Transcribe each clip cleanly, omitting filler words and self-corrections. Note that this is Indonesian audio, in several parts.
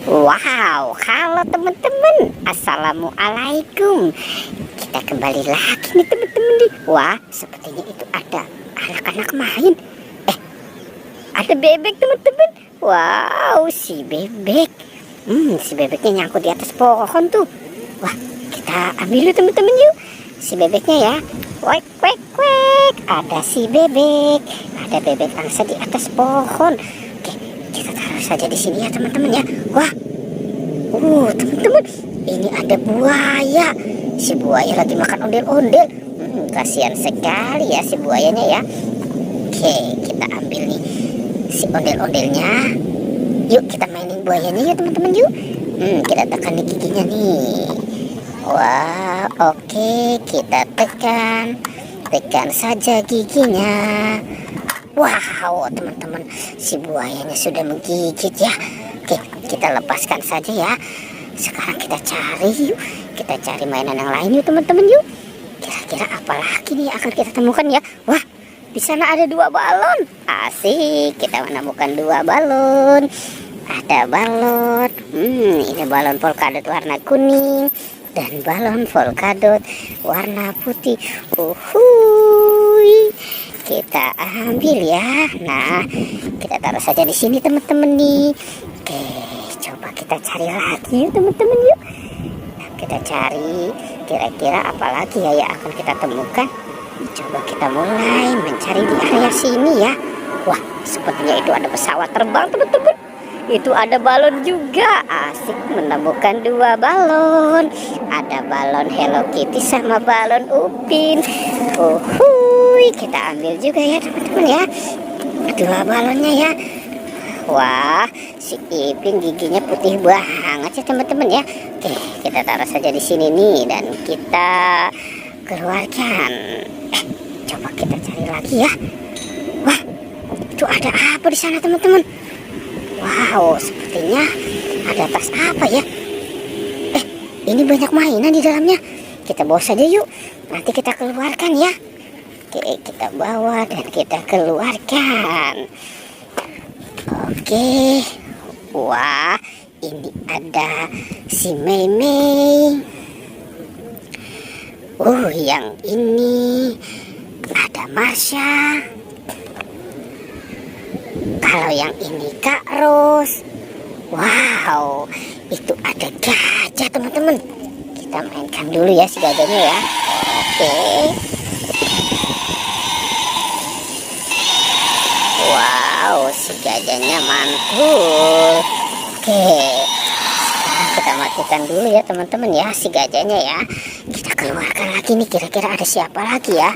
Wow, halo teman-teman. Assalamualaikum. Kita kembali lagi nih teman-teman nih. Wah, sepertinya itu ada anak-anak main. Ada bebek teman-teman. Wow, si bebek. Si bebeknya nyangkut di atas pohon tuh. Wah, kita ambil yuk teman-teman yuk. Si bebeknya ya. Wek wek wek. Ada si bebek. Ada bebek angsa di atas pohon. Oke, kita taruh saja di sini ya teman-teman ya. Wah. Teman-teman, ini ada buaya. Si buaya lagi makan ondel-ondel. Kasihan sekali ya si buayanya ya. Oke, kita ambil nih si ondel-ondelnya. Yuk kita mainin buayanya ya teman-teman yuk. Kita tekan nih giginya nih. Wah, oke, kita tekan saja giginya. Wow, teman-teman, si buayanya sudah menggigit ya. Oke, kita lepaskan saja ya. Sekarang kita cari yuk. Kita cari mainan yang lain yuk teman-teman yuk. Kira-kira apa lagi nih yang akan kita temukan ya. Wah, di sana ada 2 balon. Asik, kita menemukan 2 balon. Ada balon. Ini balon polkadot warna kuning dan balon polkadot warna putih. Kita ambil ya. Nah, kita taruh saja di sini teman-teman nih. Oke, coba kita cari lagi yuk teman-teman yuk. Kita cari kira-kira apa lagi ya yang akan kita temukan. Coba kita mulai mencari di area sini ya. Wah, sepertinya itu ada pesawat terbang teman-teman. Itu ada balon juga. Asik, menemukan 2 balon. Ada balon Hello Kitty sama balon Upin. Kita ambil juga ya teman-teman ya. 2 balonnya ya. Wah, si Ipin giginya putih banget ya teman-teman ya. Oke, kita taruh saja di sini nih dan kita keluarkan. Coba kita cari lagi ya. Wah, itu ada apa di sana teman-teman? Wow, sepertinya ada tas apa ya? Ini banyak mainan di dalamnya. Kita bawa saja yuk. Nanti kita keluarkan ya. Oke, kita bawa dan kita keluarkan. Oke. Wah, ini ada si Mei. Yang ini ada Marsha. Kalau yang ini Kak Ros. Wow, itu ada gajah teman-teman. Kita mainkan dulu ya si gajahnya ya. Oke. Wow, si gajahnya mantul. Oke, sekarang kita matikan dulu ya teman-teman ya si gajahnya ya. Kita keluarkan lagi nih, kira-kira ada siapa lagi ya.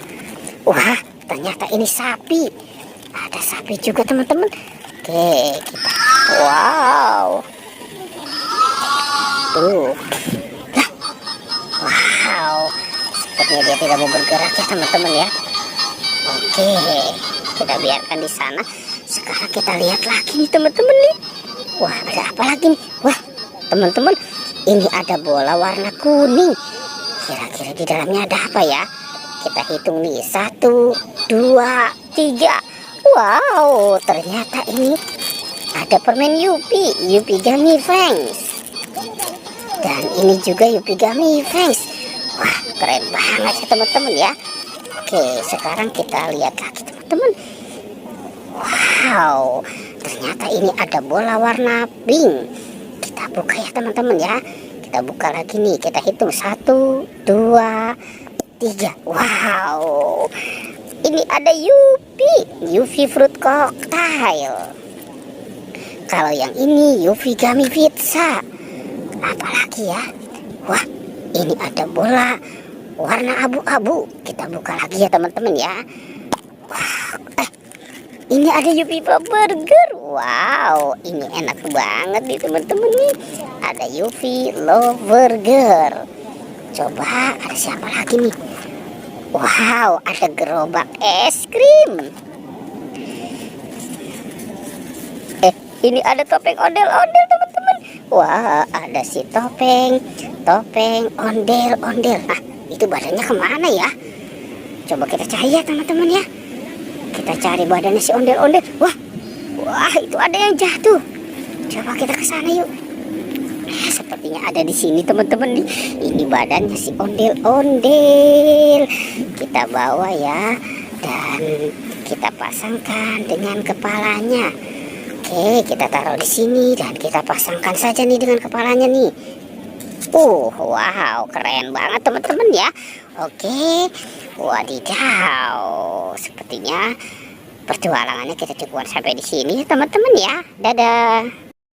Wah, ternyata ini sapi. Ada sapi juga teman-teman. Oke, kita. Wow. Tuh. Wow. Sepertinya dia tidak mau bergerak ya teman-teman ya. Oke, kita biarkan di sana. Sekarang kita lihat lagi nih teman-teman nih. Wah, ada apa lagi nih? Wah, teman-teman, ini ada bola warna kuning. Kira-kira di dalamnya ada apa ya? Kita hitung nih, 1, 2, 3. Wow, ternyata ini ada permen Yupi Gummy Friends. Dan ini juga Yupi Gummy Friends. Wah, keren banget ya teman-teman ya. Oke, sekarang kita lihat lagi teman-teman. Wow, ternyata ini ada bola warna pink. Kita buka ya teman-teman ya. Kita buka lagi nih, kita hitung 1, 2, 3. Wow, ini ada Yupi Fruit Cocktail. Kalau yang ini Yupi Gummy Pizza. Apalagi ya? Wah, ini ada bola warna abu-abu. Kita buka lagi ya teman-teman ya. Wah, ini ada Yupi Burger. Wow, ini enak banget nih teman-teman nih. Ada Yupi Love Burger. Coba ada siapa lagi nih? Wow, ada gerobak es krim. Ini ada topeng ondel-ondel teman-teman. Wah, ada si topeng ondel-ondel. Itu badannya kemana ya? Coba kita cari ya teman-teman ya. Kita cari badannya si ondel-ondel. Wah, itu ada yang jatuh. Coba kita ke sana yuk. Sepertinya ada di sini teman-teman nih. Ini badannya si ondel-ondel. Kita bawa ya, dan kita pasangkan dengan kepalanya. Oke, kita taruh di sini dan kita pasangkan saja nih dengan kepalanya nih. Wow, keren banget teman-teman ya. Oke, wadidaw. Sepertinya perjuangannya kita cukupkan sampai di sini teman-teman ya. Dadah.